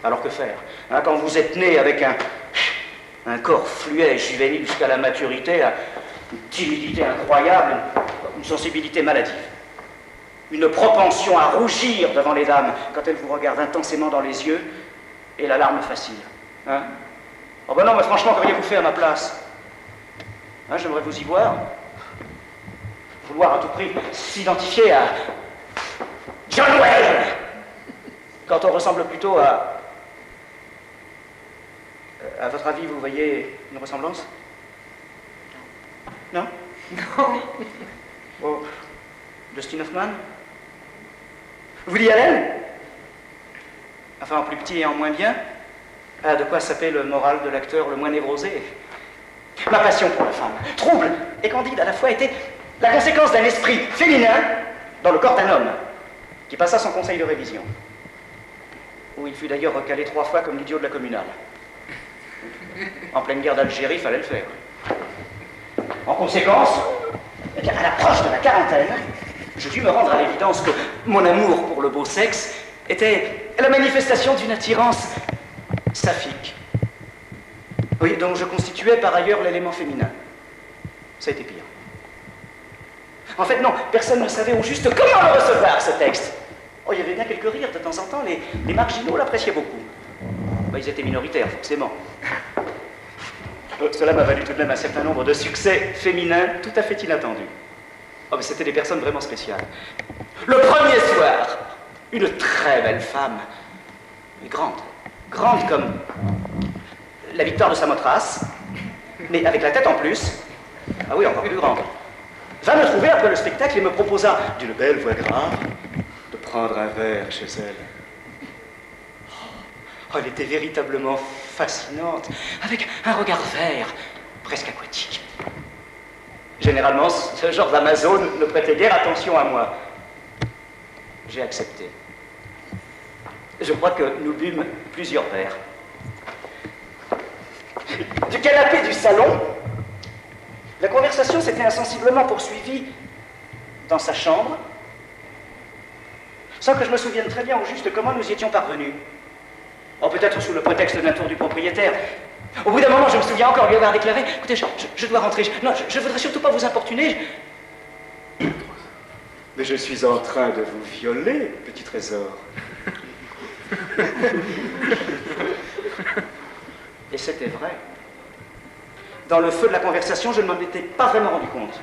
Alors que faire hein, quand vous êtes né avec un corps fluet et juvénile jusqu'à la maturité, une timidité incroyable, une sensibilité maladive, une propension à rougir devant les dames quand elles vous regardent intensément dans les yeux, et la larme facile. Hein? Oh ben non, mais franchement, qu'auriez-vous fait à ma place? Hein, j'aimerais vous y voir. Vouloir à tout prix s'identifier à John Wayne, quand on ressemble plutôt à... À votre avis, vous voyez une ressemblance? Non? Non. Oh, Dustin Hoffman? Woody Allen? Enfin, en plus petit et en moins bien? Ah, de quoi saper le moral de l'acteur le moins névrosé? Ma passion pour la femme, trouble et candide à la fois, était la conséquence d'un esprit féminin dans le corps d'un homme qui passa son conseil de révision, où il fut d'ailleurs recalé 3 fois comme l'idiot de la communale. En pleine guerre d'Algérie, il fallait le faire. En conséquence, eh bien, à l'approche de la quarantaine, je dus me rendre à l'évidence que mon amour pour le beau sexe était la manifestation d'une attirance saphique. Oui, dont je constituais par ailleurs l'élément féminin. Ça a été pire. En fait, non, personne ne savait au juste comment le recevoir, ce texte. Oh, il y avait bien quelques rires de temps en temps, les marginaux l'appréciaient beaucoup. Bah, ils étaient minoritaires, forcément. Cela m'a valu tout de même un certain nombre de succès féminins tout à fait inattendus. Oh, mais c'était des personnes vraiment spéciales. Le premier soir, une très belle femme, mais grande, grande comme la victoire de Samothrace, mais avec la tête en plus, ah oui, encore plus grande, va me trouver après le spectacle et me proposa, d'une belle voix grave, de prendre un verre chez elle. Oh, elle était véritablement fascinante, avec un regard vert, presque aquatique. Généralement, ce genre d'Amazone ne prêtait guère attention à moi. J'ai accepté. Je crois que nous bûmes plusieurs verres. Du canapé du salon, la conversation s'était insensiblement poursuivie dans sa chambre, sans que je me souvienne très bien au juste comment nous y étions parvenus. Oh, peut-être sous le prétexte d'un tour du propriétaire. Au bout d'un moment, je me souviens encore lui avoir déclaré « Écoutez, je dois rentrer. Je voudrais surtout pas vous importuner. » Mais je suis en train de vous violer, petit trésor. Et c'était vrai. Dans le feu de la conversation, je ne m'en étais pas vraiment rendu compte.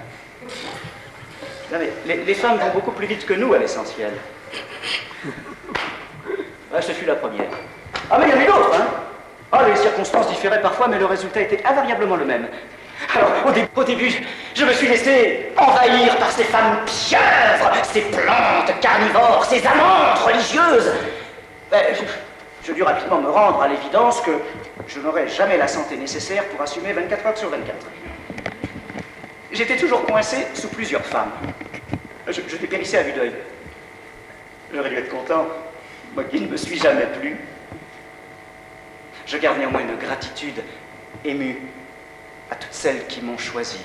Non, mais les femmes vont beaucoup plus vite que nous à l'essentiel. Ah, ce fut la première. Ah, mais il y en a d'autres, hein. Ah, les circonstances différaient parfois, mais le résultat était invariablement le même. Alors, au début, je me suis laissé envahir par ces femmes pieuvres, ces plantes carnivores, ces amantes religieuses. Ben, je dus rapidement me rendre à l'évidence que je n'aurais jamais la santé nécessaire pour assumer 24 heures sur 24. J'étais toujours coincé sous plusieurs femmes. Je dépérissais à vue d'œil. J'aurais dû être content, moi qui ne me suis jamais plu. Je garde néanmoins une gratitude émue à toutes celles qui m'ont choisi,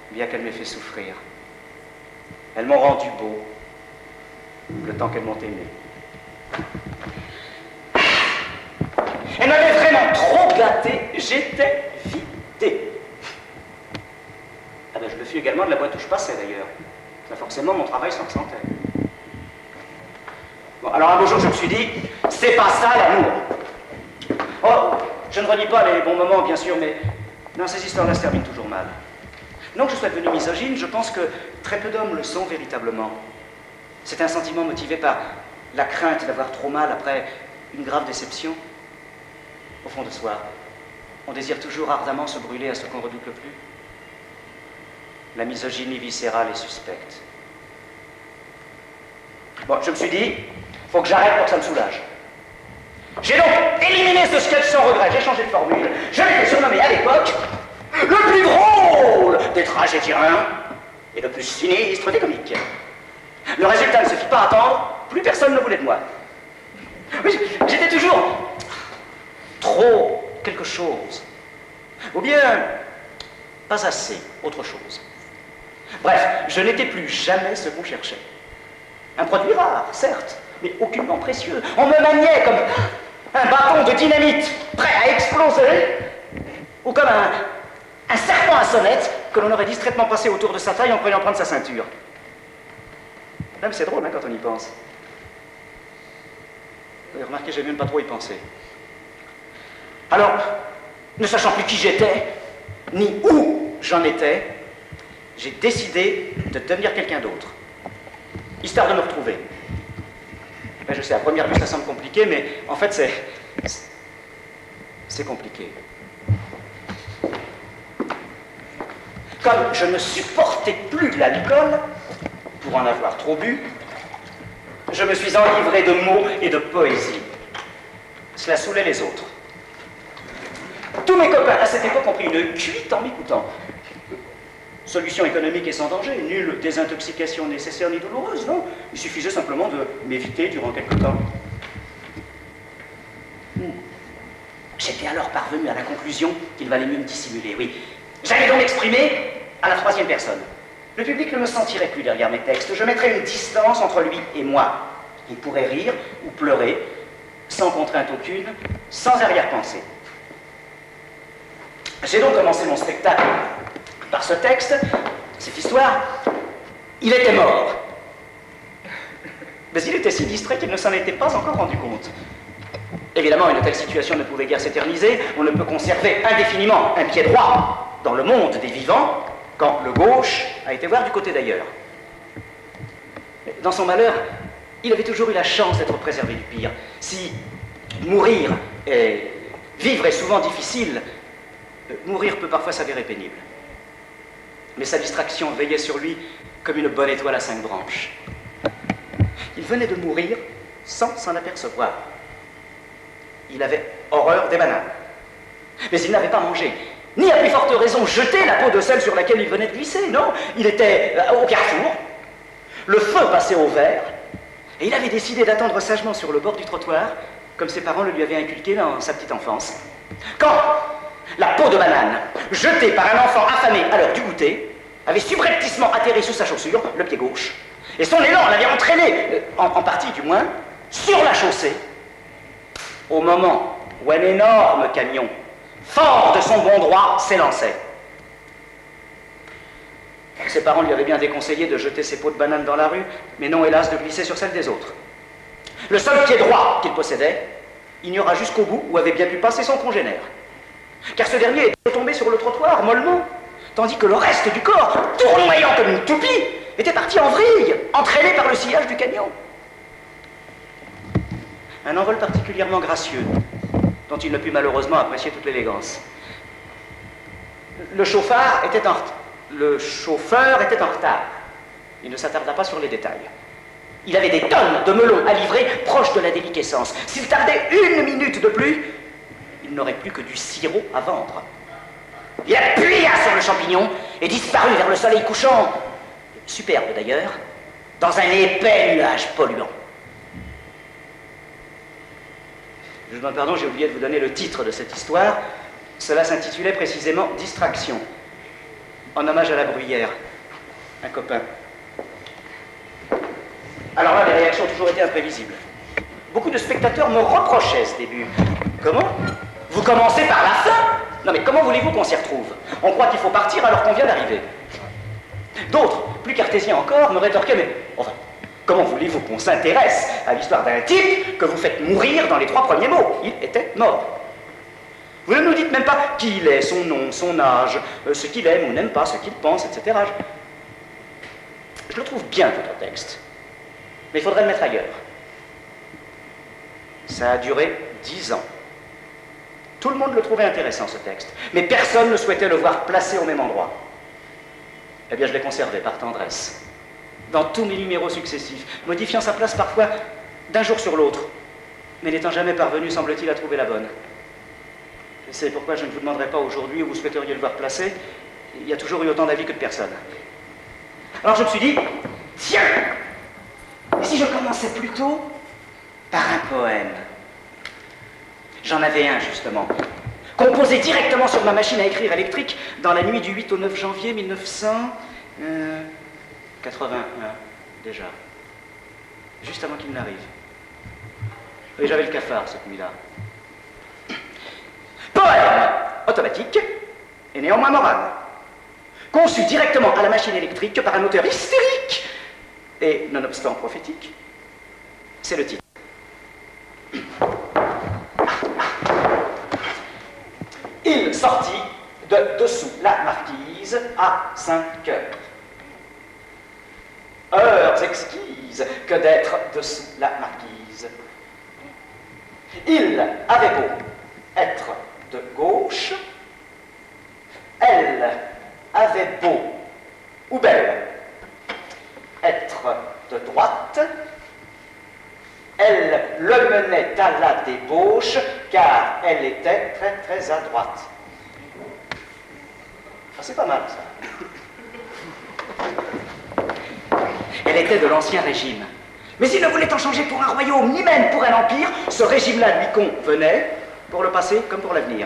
bien qu'elles m'aient fait souffrir. Elles m'ont rendu beau, le temps qu'elles m'ont aimé. Elles m'avaient vraiment trop gâté, j'étais vidé. Ah ben, je le fus également de la boîte où je passais d'ailleurs. Ça, forcément, mon travail s'en ressentait. Bon, alors un beau jour, je me suis dit, c'est pas ça l'amour. Oh, je ne redis pas les bons moments, bien sûr, mais non, ces histoires-là se terminent toujours mal. Non que je sois devenu misogyne, je pense que très peu d'hommes le sont véritablement. C'est un sentiment motivé par la crainte d'avoir trop mal après une grave déception. Au fond de soi, on désire toujours ardemment se brûler à ce qu'on redoute le plus. La misogynie viscérale est suspecte. Bon, je me suis dit, faut que j'arrête pour que ça me soulage. J'ai donc éliminé ce sketch sans regret, j'ai changé de formule. Je l'ai surnommé à l'époque le plus drôle des tragédiens et le plus sinistre des comiques. Le résultat ne se fit pas attendre, plus personne ne voulait de moi. Oui, j'étais toujours trop quelque chose, ou bien pas assez autre chose. Bref, je n'étais plus jamais ce qu'on cherchait. Un produit rare, certes, mais aucunement précieux. On me maniait de dynamite prêt à exploser, ou comme un serpent à sonnette que l'on aurait distraitement passé autour de sa taille en croyant prendre sa ceinture. Même c'est drôle hein, quand on y pense. Vous avez remarqué, j'ai même pas trop y penser. Alors, ne sachant plus qui j'étais, ni où j'en étais, j'ai décidé de devenir quelqu'un d'autre, histoire de me retrouver. Ben, je sais, à première vue, ça semble compliqué, mais en fait, c'est compliqué. Comme je ne supportais plus l'alcool, pour en avoir trop bu, je me suis enivré de mots et de poésie. Cela saoulait les autres. Tous mes copains à cette époque ont pris une cuite en m'écoutant. Solution économique et sans danger, nulle désintoxication nécessaire ni douloureuse, non. Il suffisait simplement de m'éviter durant quelque temps. J'étais alors parvenu à la conclusion qu'il valait mieux me dissimuler, oui. J'allais donc m'exprimer à la troisième personne. Le public ne me sentirait plus derrière mes textes. Je mettrais une distance entre lui et moi. Il pourrait rire ou pleurer, sans contrainte aucune, sans arrière-pensée. J'ai donc commencé mon spectacle par ce texte, cette histoire. Il était mort. Mais il était si distrait qu'il ne s'en était pas encore rendu compte. Évidemment, une telle situation ne pouvait guère s'éterniser. On ne peut conserver indéfiniment un pied droit dans le monde des vivants quand le gauche a été voir du côté d'ailleurs. Dans son malheur, il avait toujours eu la chance d'être préservé du pire. Si mourir et vivre est souvent difficile, mourir peut parfois s'avérer pénible. Mais sa distraction veillait sur lui comme une bonne étoile à 5 branches. Il venait de mourir sans s'en apercevoir. Il avait horreur des bananes. Mais il n'avait pas mangé, ni à plus forte raison jeté la peau de celle sur laquelle il venait de glisser, non. Il était au carrefour, le feu passait au vert, et il avait décidé d'attendre sagement sur le bord du trottoir, comme ses parents le lui avaient inculqué dans sa petite enfance. Quand la peau de banane, jetée par un enfant affamé à l'heure du goûter, avait subrepticement atterri sous sa chaussure, le pied gauche, et son élan l'avait entraîné, en partie du moins, sur la chaussée, au moment où un énorme camion, fort de son bon droit, s'élançait. Ses parents lui avaient bien déconseillé de jeter ses peaux de banane dans la rue, mais non, hélas, de glisser sur celle des autres. Le seul pied droit qu'il possédait ignora jusqu'au bout où avait bien pu passer son congénère. Car ce dernier était tombé sur le trottoir, mollement, tandis que le reste du corps, tournoyant comme une toupie, était parti en vrille, entraîné par le sillage du camion. Un envol particulièrement gracieux, dont il ne put malheureusement apprécier toute l'élégance. Le chauffeur était en retard. Il ne s'attarda pas sur les détails. Il avait des tonnes de melons à livrer proches de la déliquescence. S'il tardait une minute de plus, il n'aurait plus que du sirop à vendre. Il appuya sur le champignon et disparut vers le soleil couchant, superbe d'ailleurs, dans un épais nuage polluant. Je vous demande pardon, j'ai oublié de vous donner le titre de cette histoire. Cela s'intitulait précisément « Distraction », en hommage à la Bruyère, un copain. Alors là, les réactions ont toujours été imprévisibles. Beaucoup de spectateurs me reprochaient ce début. Comment? Vous commencez par la fin? Non mais comment voulez-vous qu'on s'y retrouve? On croit qu'il faut partir alors qu'on vient d'arriver. D'autres, plus cartésiens encore, me rétorquaient, mais enfin, comment voulez-vous qu'on s'intéresse à l'histoire d'un type que vous faites mourir dans les 3 premiers mots? Il était mort. Vous ne nous dites même pas qui il est, son nom, son âge, ce qu'il aime ou n'aime pas, ce qu'il pense, etc. Je le trouve bien, votre texte. Mais il faudrait le mettre ailleurs. Ça a duré 10 ans. Tout le monde le trouvait intéressant, ce texte. Mais personne ne souhaitait le voir placé au même endroit. Eh bien, je l'ai conservé par tendresse. Dans tous mes numéros successifs, modifiant sa place parfois d'un jour sur l'autre, mais n'étant jamais parvenu, semble-t-il, à trouver la bonne. C'est pourquoi je ne vous demanderai pas aujourd'hui où vous souhaiteriez le voir placé. Il y a toujours eu autant d'avis que de personnes. Alors je me suis dit, tiens, et si je commençais plutôt par un poème? J'en avais un, justement, composé directement sur ma machine à écrire électrique dans la nuit du 8 au 9 janvier 1981, déjà. Juste avant qu'il n'arrive. Et j'avais le cafard cette nuit-là. automatique et néanmoins moral, conçu directement à la machine électrique par un auteur hystérique et nonobstant prophétique. C'est le titre. Il sortit de dessous la marquise à 5 heures. Heures exquises que d'être dessous la marquise. Il avait beau être de gauche, elle avait beau, ou belle, être de droite, elle le menait à la débauche, car elle était très très à droite. Ah, c'est pas mal ça. Elle était de l'ancien régime. Mais il ne voulait en changer pour un royaume, ni même pour un empire. Ce régime-là lui convenait, pour le passé comme pour l'avenir.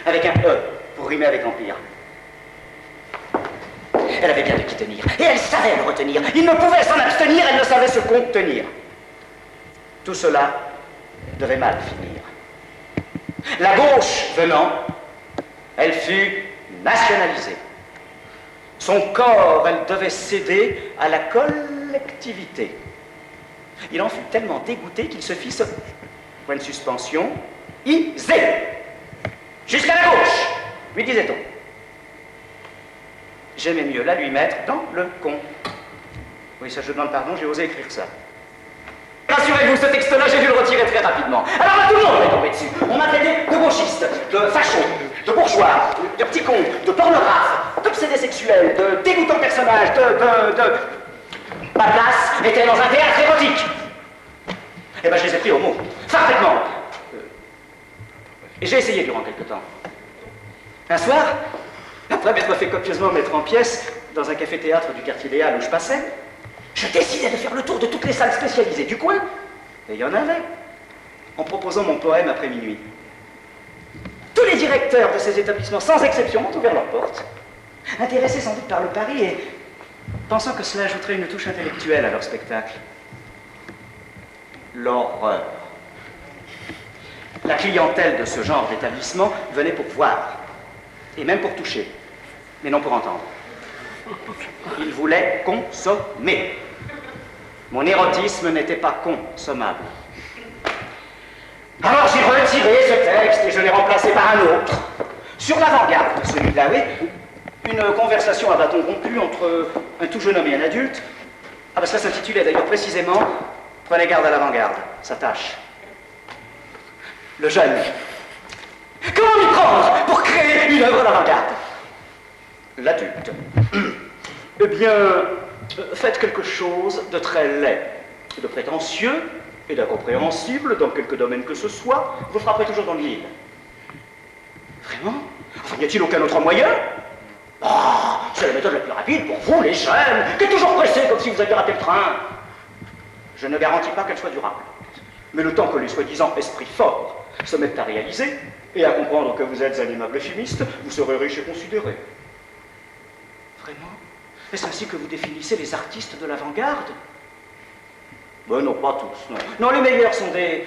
Avec un E, pour rimer avec empire. Elle avait bien de qui tenir, et elle savait le retenir. Il ne pouvait s'en abstenir, elle ne savait se contenir. Tout cela devait mal finir. La gauche venant, elle fut nationalisée. Son corps, elle devait céder à la collectivité. Il en fut tellement dégoûté qu'il se fit ce point de suspension, isé. Jusqu'à la gauche, lui disait-on. J'aimais mieux la lui mettre dans le con. Oui, ça je demande pardon, j'ai osé écrire ça. Rassurez-vous, ce texte-là, j'ai dû le retirer très rapidement. Alors là, tout le monde m'est tombé dessus. On m'a traité de gauchiste, de facho, de bourgeois, de petit con, de pornographe, d'obsédé sexuel, de dégoûtant personnage, Ma place était dans un théâtre érotique. Eh ben, je les ai pris au mot, parfaitement. Et j'ai essayé durant quelque temps. Un soir, après m'être fait copieusement mettre en pièces dans un café-théâtre du quartier des Halles où je passais, je décidai de faire le tour de toutes les salles spécialisées du coin, et il y en avait, en proposant mon poème après minuit. Tous les directeurs de ces établissements, sans exception, m'ont ouvert leurs portes, intéressés sans doute par le pari et pensant que cela ajouterait une touche intellectuelle à leur spectacle. L'horreur. La clientèle de ce genre d'établissement venait pour voir, et même pour toucher, mais non pour entendre. Ils voulaient consommer. Mon érotisme n'était pas consommable. Alors j'ai retiré ce texte et je l'ai remplacé par un autre. Sur l'avant-garde de celui-là, oui, une conversation à bâton rompu entre un tout jeune homme et un adulte. Ah ben cela s'intitulait d'ailleurs précisément « Prenez garde à l'avant-garde, ça tâche ». Le jeune. Comment m'y prendre pour créer une œuvre d'avant-garde? L'adulte. Eh bien, faites quelque chose de très laid, de prétentieux et d'incompréhensible dans quelque domaine que ce soit, vous frapperez toujours dans le mille. Vraiment? Enfin, n'y a-t-il aucun autre moyen? Ah, c'est la méthode la plus rapide pour vous, les jeunes, qui êtes toujours pressés comme si vous aviez raté le train. Je ne garantis pas qu'elle soit durable. Mais le temps que les soi-disant esprits forts se mettent à réaliser et à comprendre que vous êtes un aimable chimiste, vous serez riche et considéré. Vraiment? Est-ce ainsi que vous définissez les artistes de l'avant-garde? Ben non, pas tous, non. Non, les meilleurs sont des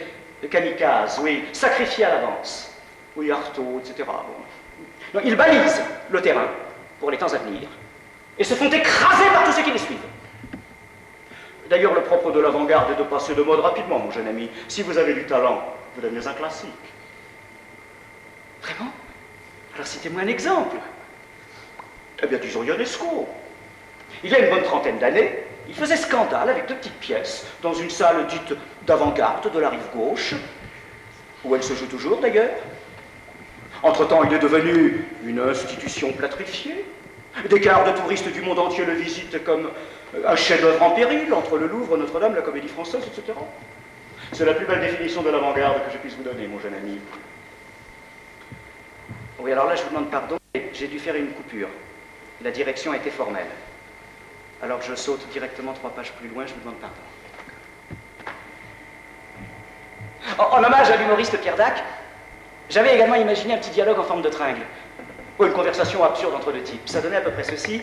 kamikazes, oui, sacrifiés à l'avance. Oui, Artaud, etc. Bon. Non, ils balisent le terrain pour les temps à venir et se font écraser par tous ceux qui les suivent. D'ailleurs, le propre de l'avant-garde est de passer de mode rapidement, mon jeune ami. Si vous avez du talent, vous devenez un classique. Vraiment? Alors citez-moi un exemple. Eh bien, disons Ionesco. Il y a une bonne trentaine d'années, il faisait scandale avec deux petites pièces dans une salle dite d'avant-garde de la rive gauche, où elle se joue toujours d'ailleurs. Entre-temps, il est devenu une institution plâtrifiée. Des quarts de touristes du monde entier le visitent comme un chef-d'œuvre en péril entre le Louvre, Notre-Dame, la Comédie Française, etc. C'est la plus belle définition de l'avant-garde que je puisse vous donner, mon jeune ami. Oui, alors là, je vous demande pardon, j'ai dû faire une coupure. La direction était formelle. Alors je saute directement 3 pages plus loin, je vous demande pardon. En hommage à l'humoriste Pierre Dac, j'avais également imaginé un petit dialogue en forme de tringle. Ou une conversation absurde entre deux types. Ça donnait à peu près ceci.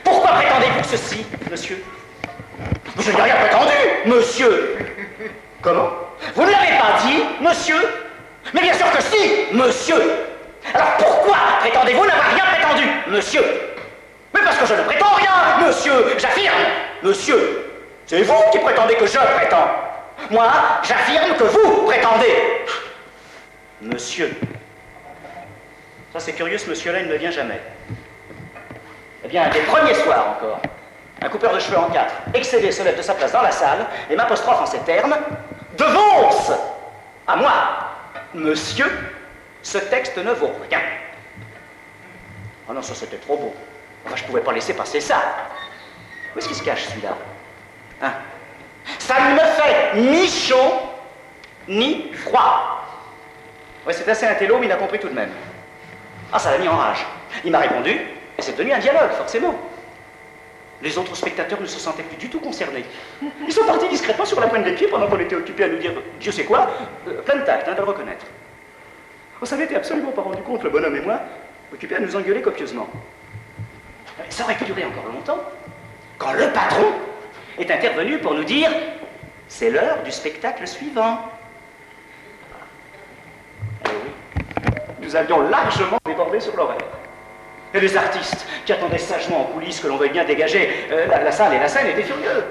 Pourquoi prétendez-vous ceci, monsieur? Je n'ai rien prétendu, monsieur. Comment? Vous ne l'avez pas dit, monsieur? Mais bien sûr que si, monsieur. Alors pourquoi prétendez-vous n'avoir rien prétendu, monsieur? Mais parce que je ne prétends rien, monsieur, j'affirme. Monsieur, c'est vous qui prétendez que je prétends. Moi, j'affirme que vous prétendez. Monsieur. Ça, c'est curieux, ce monsieur-là, il ne vient jamais. Eh bien, des premiers soirs encore, un coupeur de cheveux en 4, excédé, se lève de sa place dans la salle et m'apostrophe en ces termes: devance à moi, monsieur, ce texte ne vaut rien. Oh non, ça c'était trop beau. Enfin, je pouvais pas laisser passer ça. Où est-ce qu'il se cache, celui-là? Hein? Ça ne me fait ni chaud, ni froid. Ouais, c'est assez intello, mais il a compris tout de même. Ah, ça l'a mis en rage. Il m'a répondu, et c'est devenu un dialogue, forcément. Les autres spectateurs ne se sentaient plus du tout concernés. Ils sont partis discrètement sur la pointe des pieds pendant qu'on était occupés à nous dire Dieu sait quoi, plein de tact, hein, de le reconnaître. On s'avait été absolument pas rendu compte, le bonhomme et moi, occupés à nous engueuler copieusement. Ça aurait pu durer encore longtemps, quand le patron est intervenu pour nous dire c'est l'heure du spectacle suivant. Eh oui, nous avions largement débordé sur l'horaire. Et les artistes, qui attendaient sagement en coulisses que l'on veuille bien dégager la salle et la scène, étaient furieux.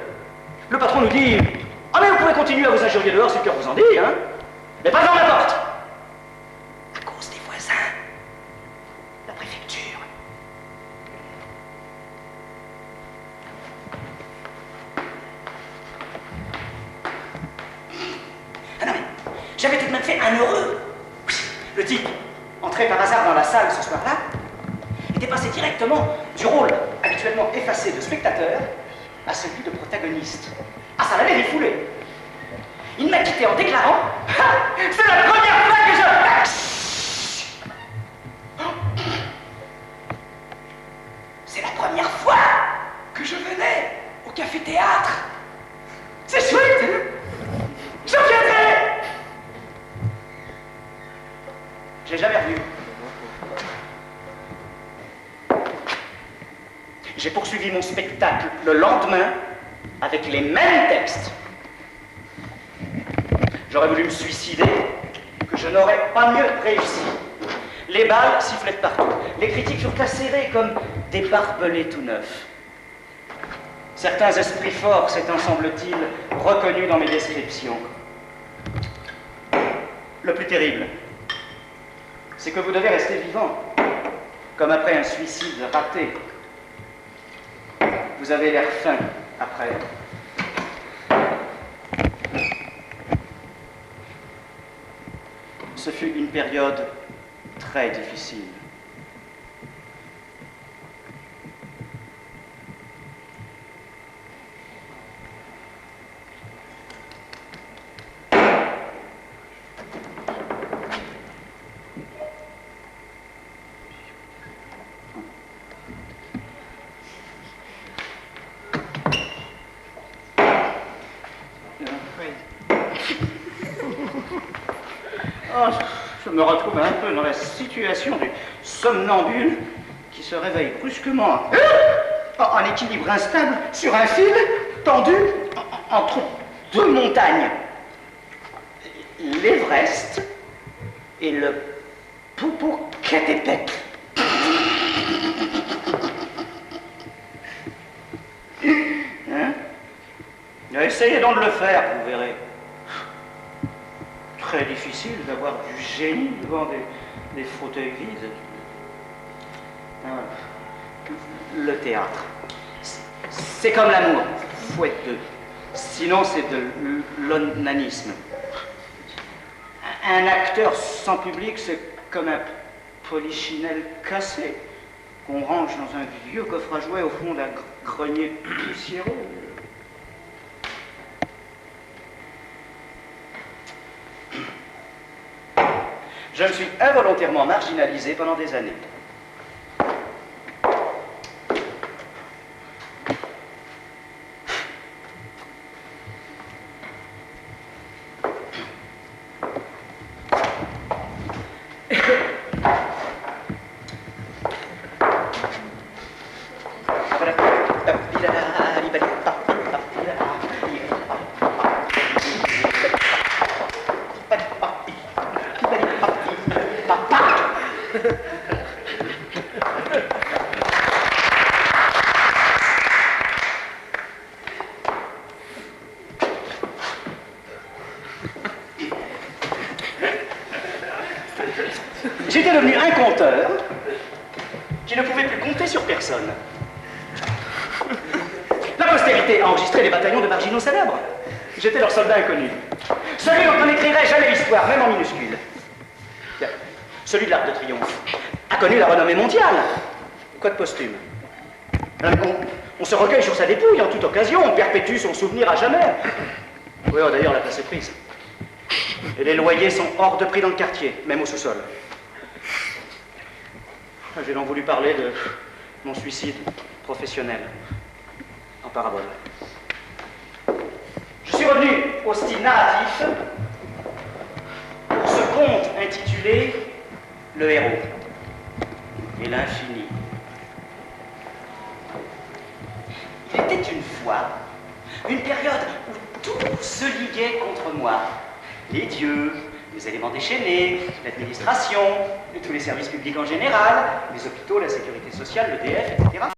Le patron nous dit « Ah mais vous pouvez continuer à vous injurier dehors, c'est le cœur vous en dit, hein, mais pas dans ma porte !» À cause des voisins, la préfecture. Ah non mais, j'avais tout de même fait un heureux. Le type, entré par hasard dans la salle ce soir-là, était passé directement du rôle habituellement effacé de spectateur à celui de protagoniste. Ah, ça l'avait défoulé. Il m'a quitté en déclarant « C'est la première fois que je... » C'est la première fois que je venais au café-théâtre. C'est chouette, hein? Je viendrai. J'ai jamais revu. J'ai poursuivi mon spectacle le lendemain avec les mêmes textes. J'aurais voulu me suicider, que je n'aurais pas mieux réussi. Les balles sifflaient de partout. Les critiques furent acérées comme des barbelés tout neufs. Certains esprits forts s'étant, semble-t-il, reconnus dans mes descriptions. Le plus terrible, c'est que vous devez rester vivant, comme après un suicide raté. Vous avez l'air fin après. Ce fut une période très difficile. Oh, je me retrouve un peu dans la situation du somnambule qui se réveille brusquement en équilibre instable sur un fil tendu entre deux montagnes. L'Everest et le Popocatépetl. Hein? Essayez donc de le faire, vous verrez. Très difficile d'avoir du génie devant des fauteuils vides. Le théâtre, c'est comme l'amour, faut être deux. Sinon, c'est de l'onanisme. Un acteur sans public, c'est comme un polichinelle cassé qu'on range dans un vieux coffre à jouets au fond d'un grenier poussiéreux. Je me suis involontairement marginalisé pendant des années. vieux conteur qui ne pouvait plus compter sur personne. La postérité a enregistré les bataillons de marginaux célèbres. J'étais leur soldat inconnu. Celui dont on n'écrirait jamais l'histoire, même en minuscule. Tiens, celui de l'Arc de Triomphe a connu la renommée mondiale. Quoi de posthume? On se recueille sur sa dépouille en toute occasion, on perpétue son souvenir à jamais. Oui, oh, d'ailleurs, la place est prise. Et les loyers sont hors de prix dans le quartier, même au sous-sol. J'ai donc voulu parler de mon suicide professionnel en parabole. Je suis revenu au style narratif pour ce conte intitulé Le héros et l'infini. Il était une fois une période où tout se liguait contre moi. Les dieux, les éléments déchaînés, l'administration, tous les services publics en général, les hôpitaux, la sécurité sociale, l'EDF, etc.